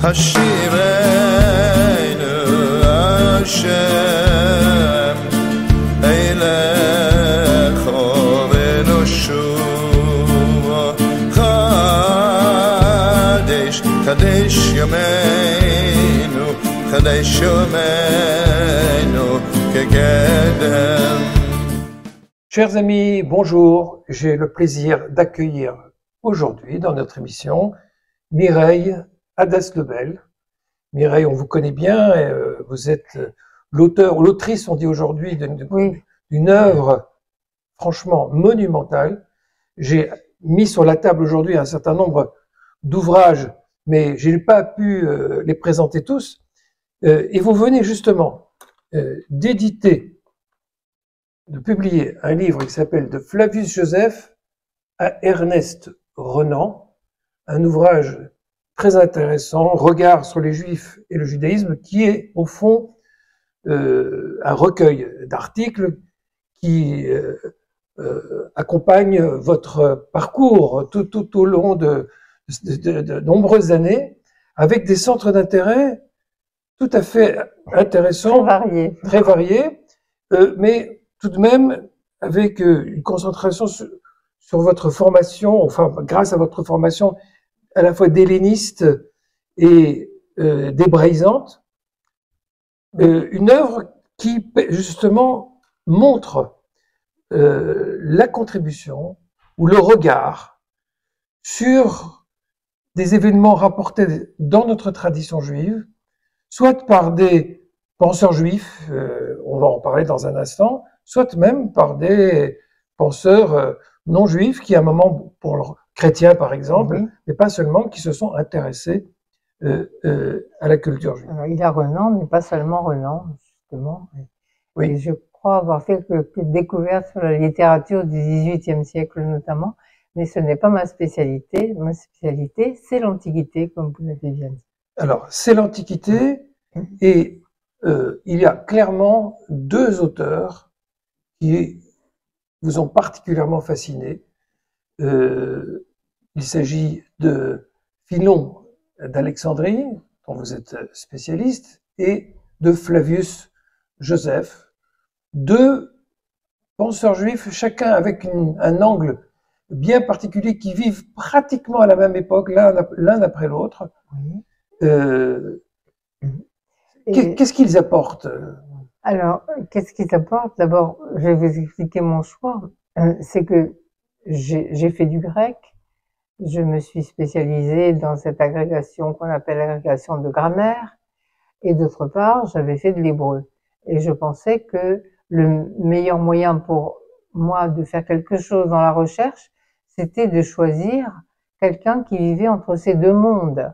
Hashirenu Hashem Eilecho v'noshuva Chadesh, Chadesh Yameinu Chadesh Yameinu Kegedem. Chers amis, bonjour. J'ai le plaisir d'accueillir aujourd'hui dans notre émission Mireille Hadas-Lebel. Mireille, on vous connaît bien, vous êtes l'auteur ou l'autrice, on dit aujourd'hui, d'une œuvre franchement monumentale. J'ai mis sur la table aujourd'hui un certain nombre d'ouvrages, mais je n'ai pas pu les présenter tous. Et vous venez justement d'éditer, de publier un livre qui s'appelle « De Flavius Joseph à Ernest Renan », un ouvrage très intéressant, regard sur les Juifs et le judaïsme, qui est au fond un recueil d'articles qui accompagne votre parcours tout au long de nombreuses années, avec des centres d'intérêt tout à fait intéressants, très variés, mais tout de même avec une concentration sur votre formation, enfin grâce à votre formation à la fois d'helléniste et d'hébraïsante, une œuvre qui justement montre la contribution ou le regard sur des événements rapportés dans notre tradition juive, soit par des penseurs juifs, on va en parler dans un instant, soit même par des penseurs non juifs qui à un moment, pour leur chrétiens par exemple, mais pas seulement, qui se sont intéressés à la culture juive. Alors, il y a Renan, mais pas seulement Renan, justement. Oui. Et je crois avoir fait quelques découvertes sur la littérature du XVIIIe siècle notamment, mais ce n'est pas ma spécialité. Ma spécialité, c'est l'Antiquité, comme vous l'avez bien dit. Alors, c'est l'Antiquité, et il y a clairement deux auteurs qui vous ont particulièrement fasciné. Il s'agit de Philon d'Alexandrie, dont vous êtes spécialiste, et de Flavius Joseph, deux penseurs juifs, chacun avec un angle bien particulier, qui vivent pratiquement à la même époque, l'un après l'autre. Qu'est-ce qu'ils apportent? Alors, qu'est-ce qu'ils apportent? D'abord, je vais vous expliquer mon choix. C'est que j'ai fait du grec, je me suis spécialisée dans cette agrégation qu'on appelle l'agrégation de grammaire, et d'autre part, j'avais fait de l'hébreu. Et je pensais que le meilleur moyen pour moi de faire quelque chose dans la recherche, c'était de choisir quelqu'un qui vivait entre ces deux mondes.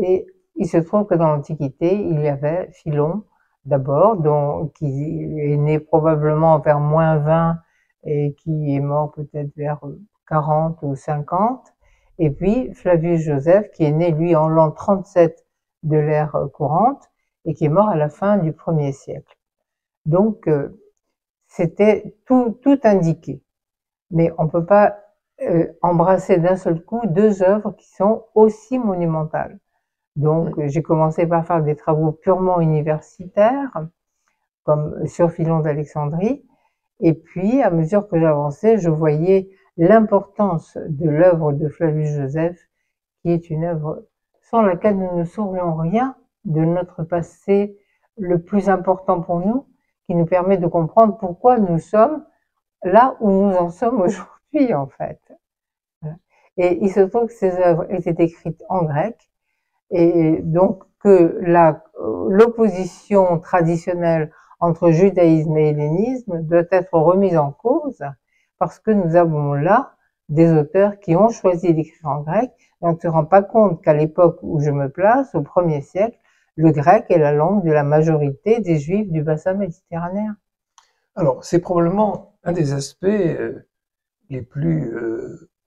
Et il se trouve que dans l'Antiquité, il y avait Philon, d'abord, qui est né probablement vers -20, et qui est mort peut-être vers 40 ou 50, et puis Flavius Joseph, qui est né, lui, en l'an 37 de l'ère courante, et qui est mort à la fin du 1er siècle. Donc, c'était tout indiqué. Mais on ne peut pas embrasser d'un seul coup deux œuvres qui sont aussi monumentales. Donc, j'ai commencé par faire des travaux purement universitaires, comme sur Philon d'Alexandrie, et puis, à mesure que j'avançais, je voyais l'importance de l'œuvre de Flavius Joseph, qui est une œuvre sans laquelle nous ne saurions rien de notre passé le plus important pour nous, qui nous permet de comprendre pourquoi nous sommes là où nous en sommes aujourd'hui, en fait. Et il se trouve que ces œuvres étaient écrites en grec, et donc que l'opposition traditionnelle entre judaïsme et hellénisme doit être remise en cause, parce que nous avons là des auteurs qui ont choisi d'écrire en grec, et on ne se rend pas compte qu'à l'époque où je me place, au 1er siècle, le grec est la langue de la majorité des juifs du bassin méditerranéen. Alors, c'est probablement un des aspects les plus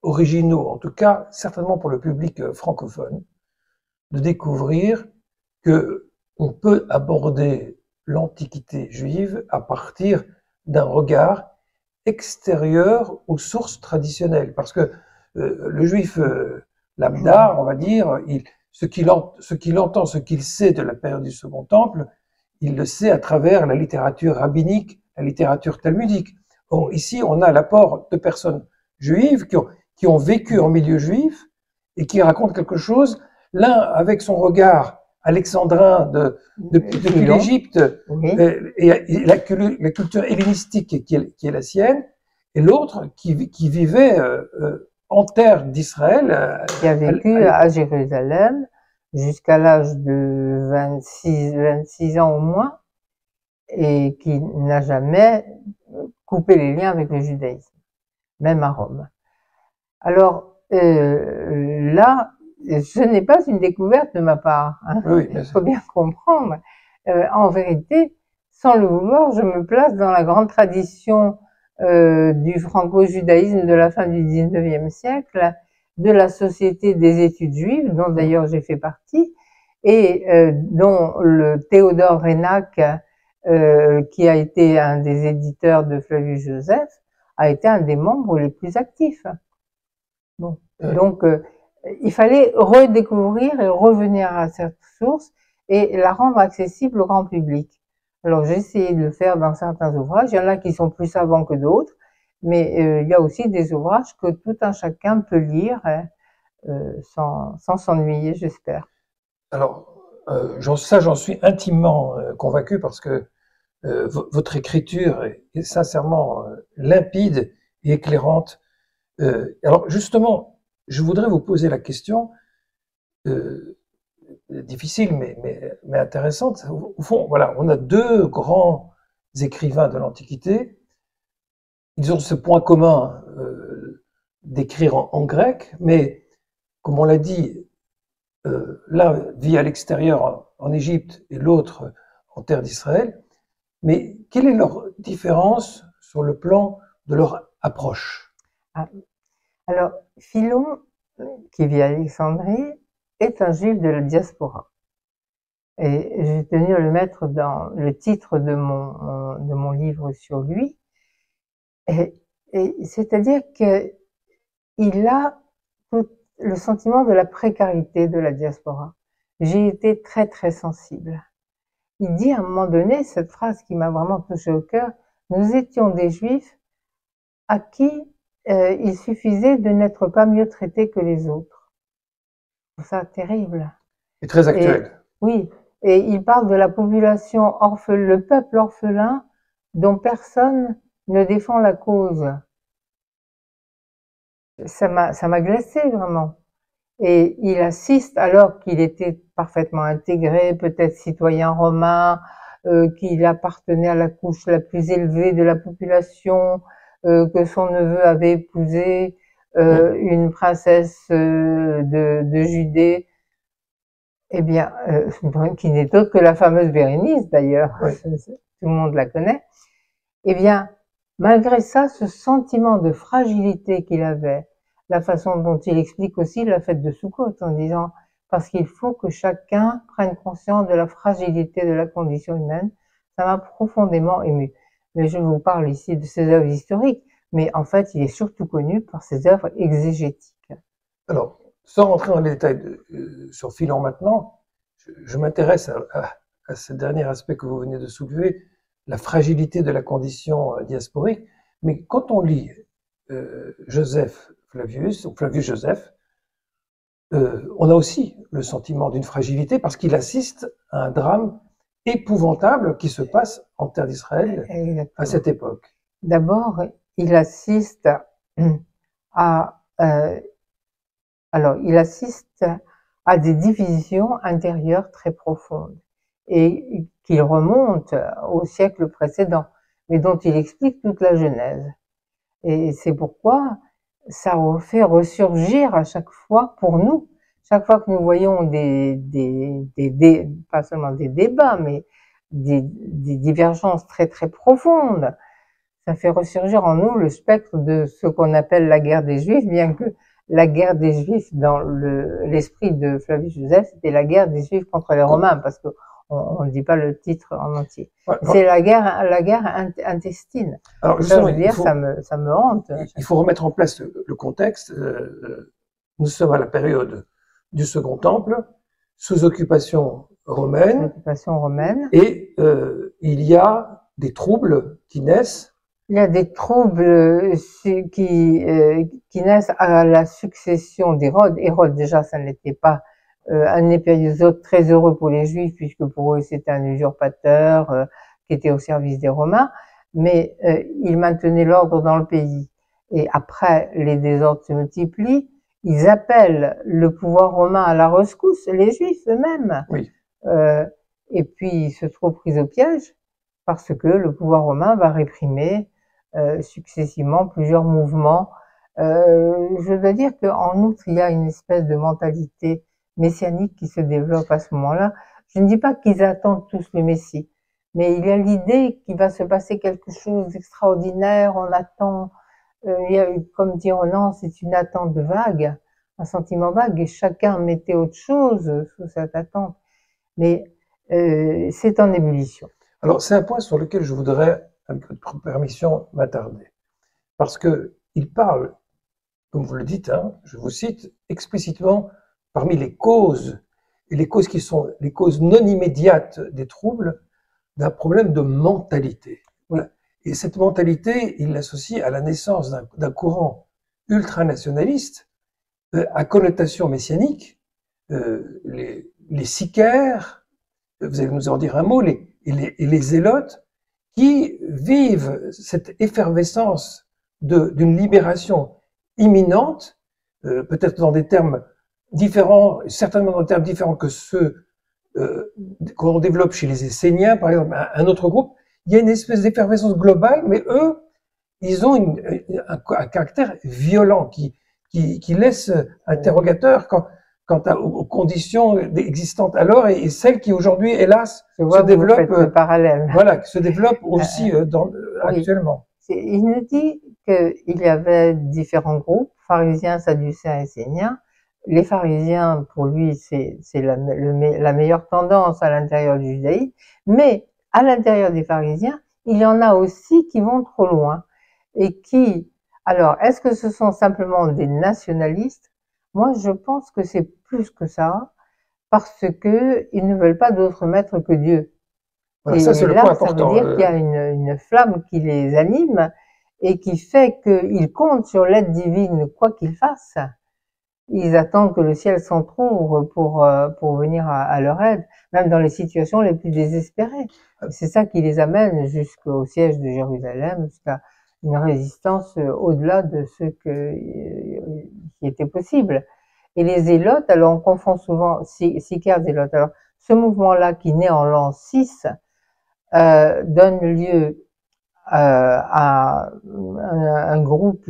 originaux, en tout cas certainement pour le public francophone, de découvrir que on peut aborder l'Antiquité juive à partir d'un regard extérieur aux sources traditionnelles. Parce que le juif lambda, on va dire, ce qu'il entend, ce qu'il sait de la période du Second Temple, il le sait à travers la littérature rabbinique, la littérature talmudique. Or, ici, on a l'apport de personnes juives qui ont vécu en milieu juif et qui racontent quelque chose, l'un avec son regard alexandrin depuis l'Égypte, Oui. et la culture hellénistique qui est la sienne, et l'autre qui vivait en terre d'Israël. Qui a vécu à Jérusalem jusqu'à l'âge de 26 ans au moins, et qui n'a jamais coupé les liens avec le judaïsme, même à Rome. Alors là, ce n'est pas une découverte de ma part, hein. Oui, Il faut bien comprendre. En vérité, sans le vouloir, je me place dans la grande tradition du franco-judaïsme de la fin du 19e siècle, de la Société des études juives, dont d'ailleurs j'ai fait partie, et dont le Théodore Reynac, qui a été un des éditeurs de Flavius Joseph, a été un des membres les plus actifs. Bon. Donc, il fallait redécouvrir et revenir à cette source et la rendre accessible au grand public. Alors, j'ai essayé de le faire dans certains ouvrages. Il y en a qui sont plus savants que d'autres, mais il y a aussi des ouvrages que tout un chacun peut lire sans s'ennuyer, j'espère. Alors, j'en suis intimement convaincu parce que votre écriture est sincèrement limpide et éclairante. Alors, justement, je voudrais vous poser la question, difficile mais intéressante. Au fond, voilà, on a deux grands écrivains de l'Antiquité. Ils ont ce point commun d'écrire en grec, mais comme on l'a dit, l'un vit à l'extérieur en Égypte et l'autre en terre d'Israël. Mais quelle est leur différence sur le plan de leur approche? Alors, Philon, qui vit à Alexandrie, est un juif de la diaspora. Et j'ai tenu à le mettre dans le titre de mon livre sur lui. Et c'est-à-dire qu'il a tout le sentiment de la précarité de la diaspora. J'ai été très, très sensible. Il dit à un moment donné, cette phrase qui m'a vraiment touché au cœur, « Nous étions des juifs à qui il suffisait de n'être pas mieux traités que les autres. » Je trouve ça terrible. Et très actuel. Oui, et il parle de la population le peuple orphelin dont personne ne défend la cause. Ça m'a glacé vraiment. Et il assiste, alors qu'il était parfaitement intégré, peut-être citoyen romain, qu'il appartenait à la couche la plus élevée de la population, que son neveu avait épousé une princesse de Judée, eh bien, qui n'est autre que la fameuse Bérénice d'ailleurs, oui. Tout le monde la connaît. Eh bien, malgré ça, ce sentiment de fragilité qu'il avait, la façon dont il explique aussi la fête de Soukhot en disant parce qu'il faut que chacun prenne conscience de la fragilité de la condition humaine, ça m'a profondément ému. Mais je vous parle ici de ses œuvres historiques, mais en fait, il est surtout connu par ses œuvres exégétiques. Alors, sans rentrer dans les détails sur Philon maintenant, je m'intéresse à ce dernier aspect que vous venez de soulever, la fragilité de la condition diasporique. Mais quand on lit Joseph Flavius, ou Flavius Joseph, on a aussi le sentiment d'une fragilité parce qu'il assiste à un drame épouvantable qui se passe en terre d'Israël à cette époque. D'abord, il assiste à des divisions intérieures très profondes et qui remontent au siècle précédent, mais dont il explique toute la genèse. Et c'est pourquoi ça fait ressurgir à chaque fois pour nous, chaque fois que nous voyons pas seulement des débats, mais des divergences très très profondes, ça fait ressurgir en nous le spectre de ce qu'on appelle la guerre des Juifs, bien que la guerre des Juifs, dans l'esprit de Flavius Joseph, c'était la guerre des Juifs contre les Romains, parce que on ne dit pas le titre en entier. Ouais, c'est la guerre intestine. Alors, ça, je veux dire, ça me hante. Il faut remettre en place le contexte. Nous sommes à la période du Second Temple, sous occupation romaine. Et il y a des troubles qui naissent. Il y a des troubles qui naissent à la succession d'Hérode. Hérode, déjà, ça ne l'était pas un épérisote très heureux pour les Juifs, puisque pour eux, c'était un usurpateur qui était au service des Romains, mais il maintenait l'ordre dans le pays. Et après, les désordres se multiplient. Ils appellent le pouvoir romain à la rescousse, les Juifs eux-mêmes. Oui. Et puis, ils se trouvent pris au piège parce que le pouvoir romain va réprimer successivement plusieurs mouvements. Je dois dire qu'en outre, il y a une espèce de mentalité messianique qui se développe à ce moment-là. Je ne dis pas qu'ils attendent tous le Messie, mais il y a l'idée qu'il va se passer quelque chose d'extraordinaire. On attend, il y a, comme dit Renan, c'est une attente vague, un sentiment vague, et chacun mettait autre chose sous cette attente. Mais c'est en ébullition. Alors, c'est un point sur lequel je voudrais, avec votre permission, m'attarder. Parce que il parle, comme vous le dites, hein, je vous cite explicitement, parmi les causes, et les causes qui sont les causes non immédiates des troubles, d'un problème de mentalité. Oui. Et cette mentalité, il l'associe à la naissance d'un courant ultranationaliste à connotation messianique, les sicaires, vous allez nous en dire un mot, et les zélotes, qui vivent cette effervescence d'une libération imminente, peut-être dans des termes différents, certainement dans des termes différents que ceux qu'on développe chez les Esséniens, par exemple, un autre groupe. Il y a une espèce d'effervescence globale, mais eux, ils ont un caractère violent qui laisse interrogateur quant aux conditions existantes alors et celles qui aujourd'hui, hélas, se développent. Voilà, se développent aussi actuellement. Il nous dit qu'il y avait différents groupes, pharisiens, sadducéens, esséniens. Les pharisiens, pour lui, c'est la meilleure tendance à l'intérieur du judaïsme, mais à l'intérieur des pharisiens, il y en a aussi qui vont trop loin et qui, alors, est-ce que ce sont simplement des nationalistes? Moi, je pense que c'est plus que ça, parce que ils ne veulent pas d'autre maître que Dieu. Voilà, ça, c'est le point important. Ça veut dire qu'il y a une flamme qui les anime et qui fait qu'ils comptent sur l'aide divine, quoi qu'ils fassent. Ils attendent que le ciel s'entrouvre pour venir à leur aide, même dans les situations les plus désespérées. C'est ça qui les amène jusqu'au siège de Jérusalem, jusqu'à une résistance au-delà de ce qui était possible. Et les zélotes, alors on confond souvent sicaires zélotes. Alors ce mouvement-là qui naît en l'an 6 donne lieu à un groupe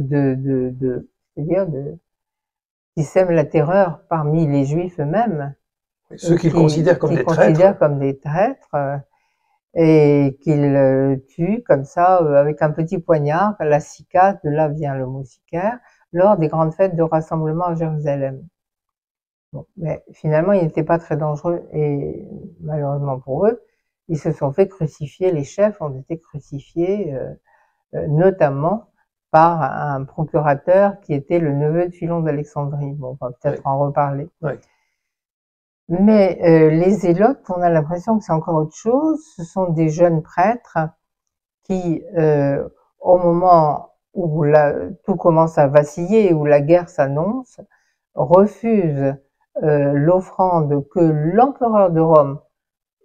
qui sème la terreur parmi les Juifs eux-mêmes. Ceux qu'ils considèrent comme des traîtres. Et qu'ils tuent comme ça, avec un petit poignard, la sika, de là vient le mot sicaire, lors des grandes fêtes de rassemblement à Jérusalem. Bon, mais finalement, ils n'étaient pas très dangereux et malheureusement pour eux, ils se sont fait crucifier, les chefs ont été crucifiés, notamment par un procurateur qui était le neveu de Philon d'Alexandrie. Bon, on va peut-être en reparler. Oui. Mais les zélotes, on a l'impression que c'est encore autre chose. Ce sont des jeunes prêtres qui, au moment où tout commence à vaciller, où la guerre s'annonce, refusent l'offrande que l'empereur de Rome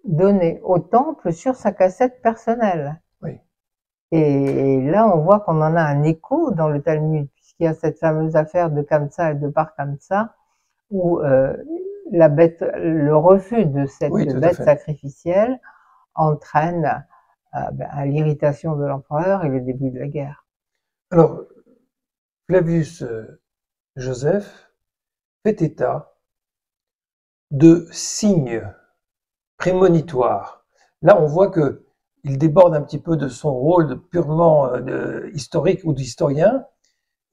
donnait au temple sur sa cassette personnelle. Oui. Et là, on voit qu'on en a un écho dans le Talmud, puisqu'il y a cette fameuse affaire de Kamsa et de Bar Kamsa, où le refus de cette bête sacrificielle entraîne à l'irritation de l'empereur et le début de la guerre. Alors, Flavius Joseph fait état de signes prémonitoires. Là, on voit que il déborde un petit peu de son rôle de purement historique ou d'historien,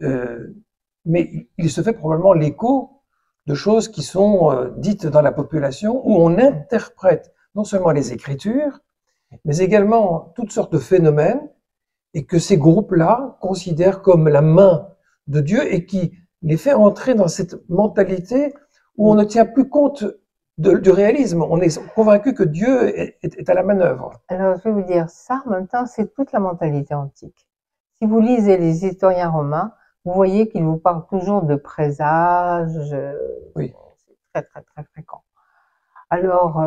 mais il se fait probablement l'écho de choses qui sont dites dans la population, où on interprète non seulement les Écritures, mais également toutes sortes de phénomènes, et que ces groupes-là considèrent comme la main de Dieu et qui les fait entrer dans cette mentalité où on ne tient plus compte du réalisme. On est convaincu que Dieu est à la manœuvre. Alors, je vais vous dire ça, en même temps, c'est toute la mentalité antique. Si vous lisez les historiens romains, vous voyez qu'ils vous parlent toujours de présages. Oui. C'est très, très, très fréquent. Alors,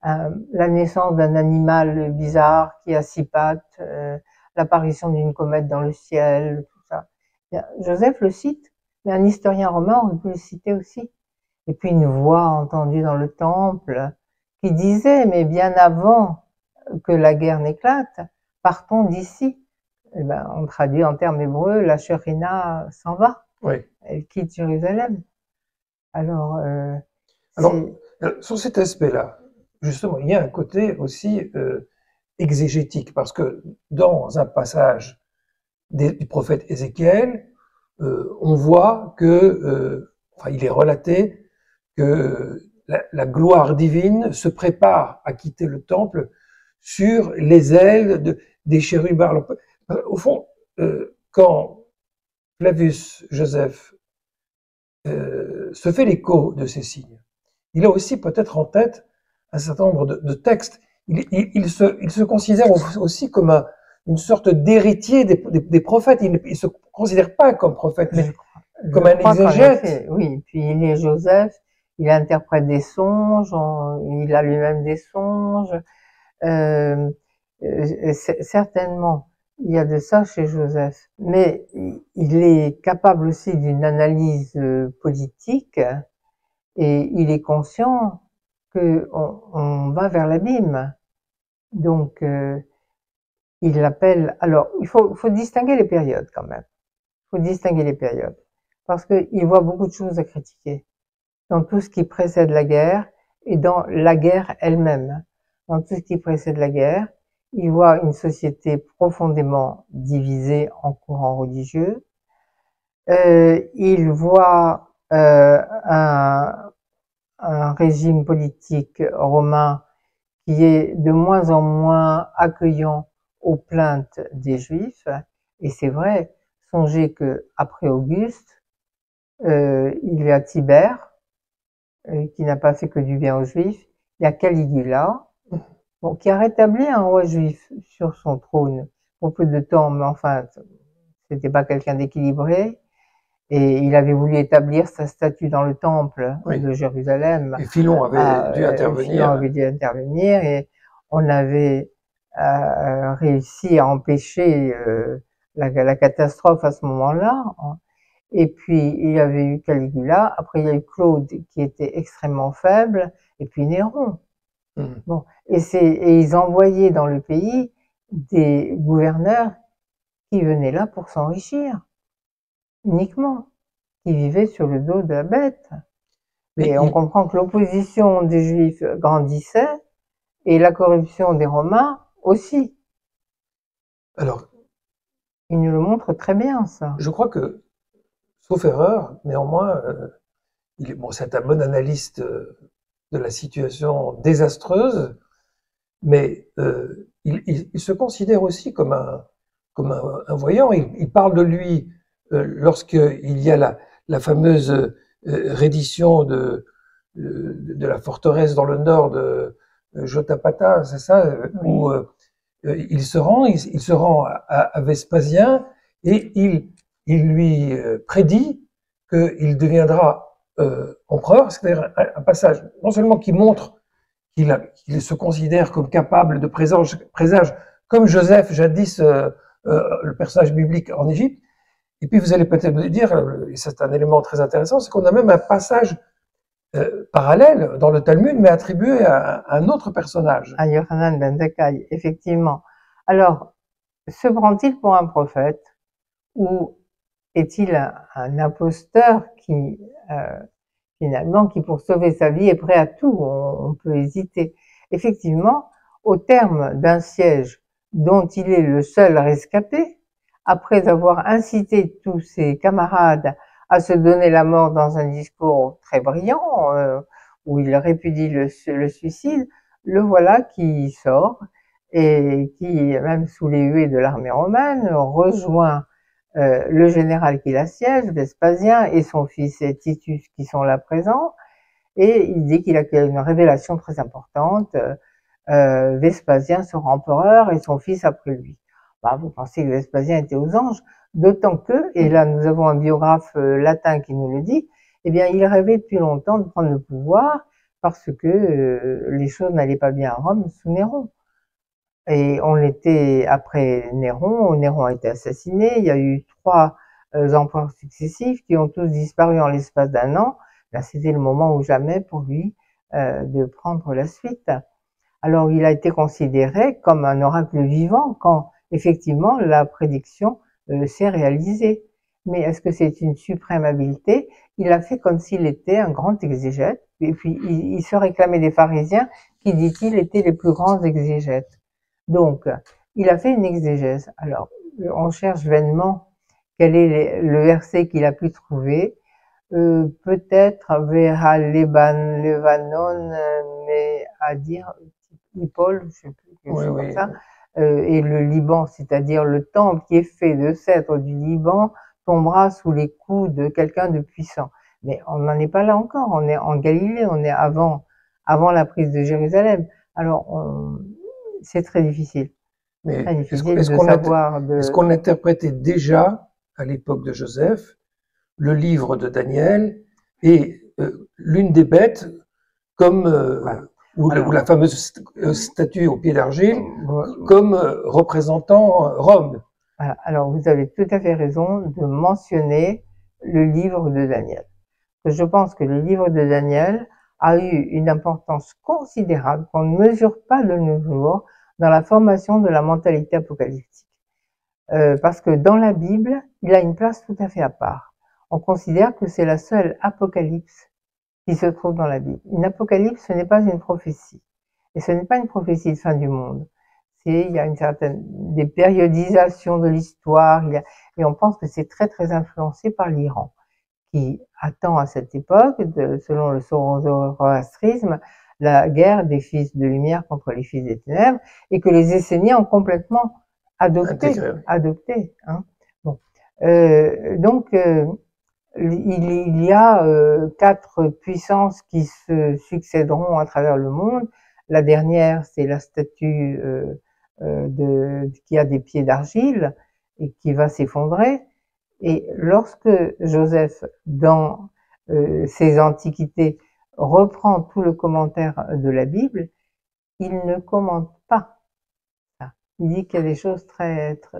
la naissance d'un animal bizarre qui a 6 pattes, l'apparition d'une comète dans le ciel, tout ça. Joseph le cite, mais un historien romain aurait pu le citer aussi. Et puis une voix entendue dans le temple qui disait, mais bien avant que la guerre n'éclate, partons d'ici. Eh ben, on traduit en termes hébreux, la Shekhinah s'en va. Oui. Elle quitte Jérusalem. Alors, sur cet aspect-là, justement, il y a un côté aussi exégétique, parce que dans un passage du prophète Ézéchiel, on voit que, il est relaté que la gloire divine se prépare à quitter le temple sur les ailes des chérubins. Au fond, quand Flavius Joseph se fait l'écho de ces signes, il a aussi peut-être en tête un certain nombre de textes. Il se considère aussi comme une sorte d'héritier des prophètes. Il ne se considère pas comme prophète, mais comme un exégète. Oui, puis il est Joseph, il interprète des songes, il a lui-même des songes. Certainement, il y a de ça chez Joseph, mais il est capable aussi d'une analyse politique et il est conscient qu'on va vers l'abîme. Donc, il l'appelle. Alors, il faut distinguer les périodes quand même. Il faut distinguer les périodes. Parce qu'il voit beaucoup de choses à critiquer. Dans tout ce qui précède la guerre et dans la guerre elle-même. Dans tout ce qui précède la guerre, il voit une société profondément divisée en courants religieux. Il voit un régime politique romain qui est de moins en moins accueillant aux plaintes des Juifs. Et c'est vrai, songez que après Auguste, il y a Tibère, qui n'a pas fait que du bien aux Juifs. Il y a Caligula, bon, qui a rétabli un roi juif sur son trône pour peu de temps, mais enfin, c'était pas quelqu'un d'équilibré. Et il avait voulu établir sa statue dans le temple de Jérusalem. Et Philon avait dû intervenir. Philon avait dû intervenir et on avait réussi à empêcher la catastrophe à ce moment-là. Et puis, il y avait eu Caligula, après il y a eu Claude qui était extrêmement faible, et puis Néron. Bon, et ils envoyaient dans le pays des gouverneurs qui venaient là pour s'enrichir, uniquement, qui vivaient sur le dos de la bête. Mais on comprend que l'opposition des Juifs grandissait, et la corruption des Romains aussi. Alors, il nous le montre très bien, ça. Je crois que, sauf erreur, néanmoins, c'est un bon analyste de la situation désastreuse, mais il se considère aussi comme un voyant. Il parle de lui lorsqu'il y a la fameuse reddition de la forteresse dans le nord de Jotapata, c'est ça, où il se rend à Vespasien et il lui prédit qu'il deviendra empereur, c'est-à-dire un passage non seulement qui montre qu'il se considère comme capable de présage comme Joseph, jadis le personnage biblique en Égypte, et puis vous allez peut-être me dire, et c'est un élément très intéressant, c'est qu'on a même un passage parallèle dans le Talmud, mais attribué à un autre personnage. À Yochanan ben Zakkai, effectivement. Alors, se prend-il pour un prophète ou est-il un imposteur qui, finalement, qui pour sauver sa vie est prêt à tout? On peut hésiter. Effectivement, au terme d'un siège dont il est le seul rescapé, après avoir incité tous ses camarades à se donner la mort dans un discours très brillant, où il répudie le suicide, le voilà qui sort et qui, même sous les huées de l'armée romaine, rejoint le général qui l'assiège, Vespasien, et son fils Titus qui sont là présents, et il dit qu'il a une révélation très importante. Vespasien sera empereur et son fils après lui. Bah, vous pensez que Vespasien était aux anges, d'autant que, et là nous avons un biographe latin qui nous le dit, eh bien il rêvait depuis longtemps de prendre le pouvoir parce que les choses n'allaient pas bien à Rome sous Néron. Et on était après Néron, Néron a été assassiné, il y a eu 3 empereurs successifs qui ont tous disparu en l'espace d'un an. Là, c'était le moment ou jamais pour lui de prendre la suite. Alors, il a été considéré comme un oracle vivant quand, effectivement, la prédiction s'est réalisée. Mais est-ce que c'est une suprême habileté? Il a fait comme s'il était un grand exégète, et puis il se réclamait des pharisiens qui, dit-il, étaient les plus grands exégètes. Donc, il a fait une exégèse. Alors, on cherche vainement quel est le verset qu'il a pu trouver. Peut-être Vera Lebanon, mais à dire Paul, je sais plus, quelque chose comme ça. Et le Liban, c'est-à-dire le temple qui est fait de cèdre du Liban, tombera sous les coups de quelqu'un de puissant. Mais on n'en est pas là encore. On est en Galilée, on est avant la prise de Jérusalem. Alors, c'est très difficile. Mais est-ce qu'on interprétait déjà, à l'époque de Joseph, le livre de Daniel et l'une des bêtes, comme ou la fameuse statue au pied d'argile, comme représentant Rome. Voilà. Alors, vous avez tout à fait raison de mentionner le livre de Daniel. Je pense que le livre de Daniel a eu une importance considérable qu'on ne mesure pas de nos jours dans la formation de la mentalité apocalyptique. Parce que dans la Bible, il a une place tout à fait à part. On considère que c'est la seule apocalypse qui se trouve dans la Bible. Une apocalypse, ce n'est pas une prophétie. Et ce n'est pas une prophétie de fin du monde. Il y a une certaine dépériodisation de l'histoire, et on pense que c'est très très influencé par l'Iran, qui attend à cette époque, selon le zoroastrisme, la guerre des fils de lumière contre les fils des ténèbres, et que les Esséniens ont complètement adopté. Hein. Bon. Donc, il y a 4 puissances qui se succéderont à travers le monde. La dernière, c'est la statue qui a des pieds d'argile et qui va s'effondrer. Et lorsque Joseph, dans ses antiquités, reprend tout le commentaire de la Bible, il ne commente pas ça. Il dit qu'il y a des choses très, très,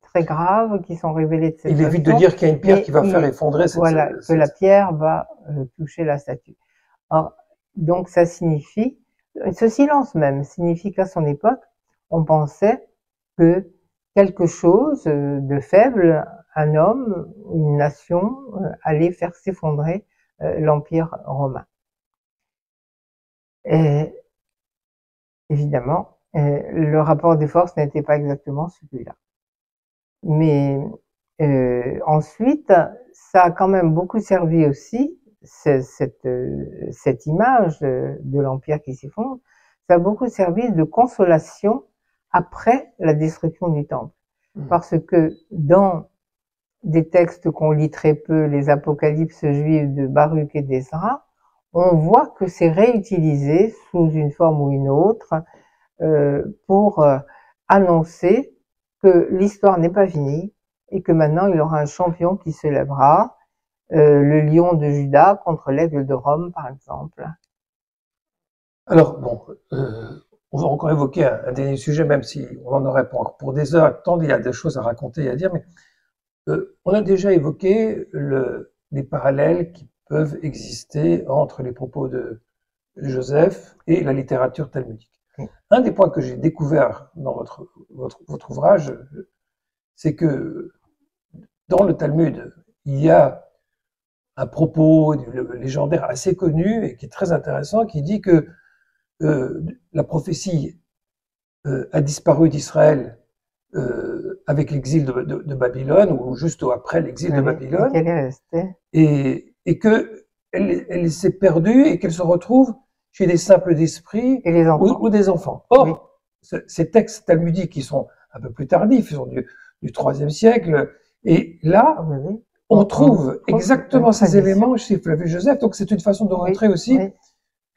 très graves qui sont révélées de cette façon. Il évite de dire qu'il y a une pierre qui va faire effondrer cette Voilà, que la pierre va toucher la statue. Or, donc ça signifie, ce silence même signifie qu'à son époque, on pensait que quelque chose de faible, un homme, une nation, allait faire s'effondrer l'Empire romain. Et évidemment, le rapport des forces n'était pas exactement celui-là. Mais ensuite, ça a quand même beaucoup servi aussi, cette image de l'Empire qui s'effondre, ça a beaucoup servi de consolation après la destruction du temple. Parce que dans des textes qu'on lit très peu, les apocalypses juives de Baruch et d'Ezra, on voit que c'est réutilisé sous une forme ou une autre pour annoncer que l'histoire n'est pas finie et que maintenant il y aura un champion qui se lèvera, le lion de Juda contre l'aigle de Rome par exemple. Alors bon, on va encore évoquer un dernier sujet, même si on en aurait pour des heures, tant il y a des choses à raconter et à dire, mais on a déjà évoqué les parallèles qui peuvent exister entre les propos de Joseph et la littérature talmudique. Un des points que j'ai découvert dans votre ouvrage, c'est que dans le Talmud, il y a un propos légendaire assez connu et qui est très intéressant, qui dit que la prophétie a disparu d'Israël avec l'exil de Babylone, ou juste après l'exil de Babylone, et qu'elle est restée. Et que elle s'est perdue et qu'elle se retrouve chez des simples d'esprit Et les enfants. ou des enfants. Or, ces textes talmudiques qui sont un peu plus tardifs, ils sont du IIIe siècle, et là, on trouve exactement ces éléments chez Flavius Joseph. Donc c'est une façon de montrer aussi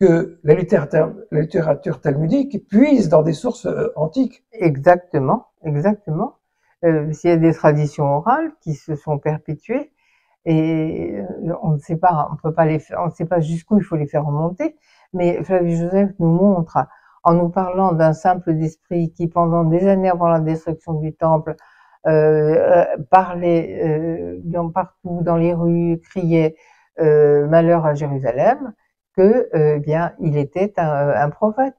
que la littérature talmudique puise dans des sources antiques. Exactement, exactement. S'il y a des traditions orales qui se sont perpétuées, et on ne sait pas, on peut pas les faire, on ne sait pas jusqu'où il faut les faire remonter, mais Flavius Joseph nous montre, en nous parlant d'un simple d'esprit qui, pendant des années avant la destruction du temple, parlait partout dans les rues, criait malheur à Jérusalem, que bien il était un prophète.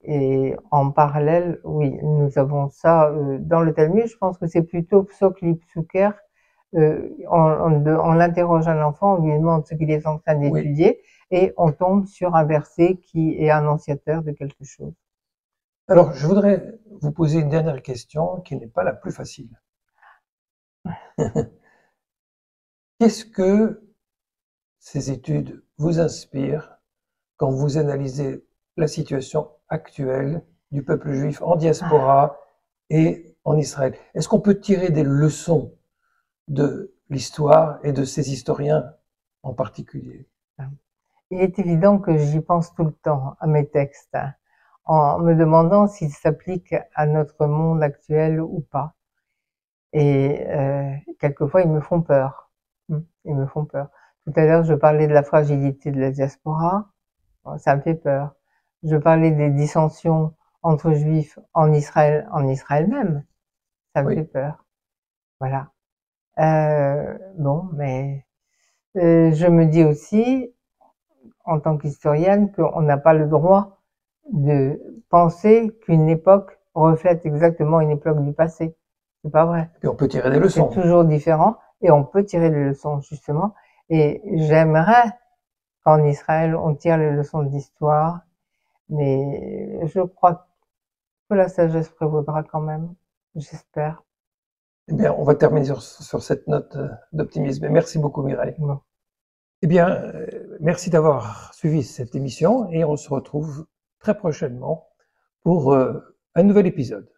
Et en parallèle, oui, nous avons ça dans le Talmud. Je pense que c'est plutôt Psok Lipsuker. On l'interroge un enfant, on lui demande ce qu'il est en train d'étudier, et on tombe sur un verset qui est annonciateur de quelque chose. Alors, je voudrais vous poser une dernière question qui n'est pas la plus facile. Qu'est-ce que ces études vous inspirent quand vous analysez la situation actuelle du peuple juif en diaspora et en Israël? Est-ce qu'on peut tirer des leçons de l'histoire et de ces historiens en particulier? Il est évident que j'y pense tout le temps à mes textes, en me demandant s'ils s'appliquent à notre monde actuel ou pas. Et quelquefois, ils me font peur. Ils me font peur. Tout à l'heure, je parlais de la fragilité de la diaspora. Ça me fait peur. Je parlais des dissensions entre juifs en Israël même. Ça me fait peur. Voilà. Bon, mais je me dis aussi, en tant qu'historienne, qu'on n'a pas le droit de penser qu'une époque reflète exactement une époque du passé. C'est pas vrai. Et on peut tirer des leçons. C'est toujours différent, et on peut tirer des leçons, justement. Et j'aimerais qu'en Israël, on tire les leçons de l'histoire, mais je crois que la sagesse prévaudra quand même. J'espère. Eh bien, on va terminer sur cette note d'optimisme. Merci beaucoup, Mireille. Bon. Eh bien, merci d'avoir suivi cette émission, et on se retrouve très prochainement pour un nouvel épisode.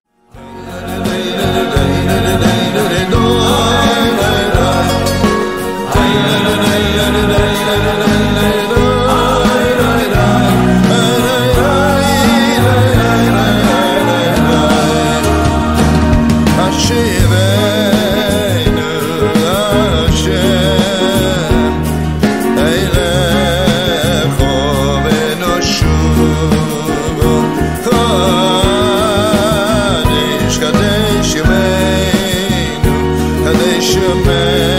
Kadesh Yemenu, Kadesh Yemenu.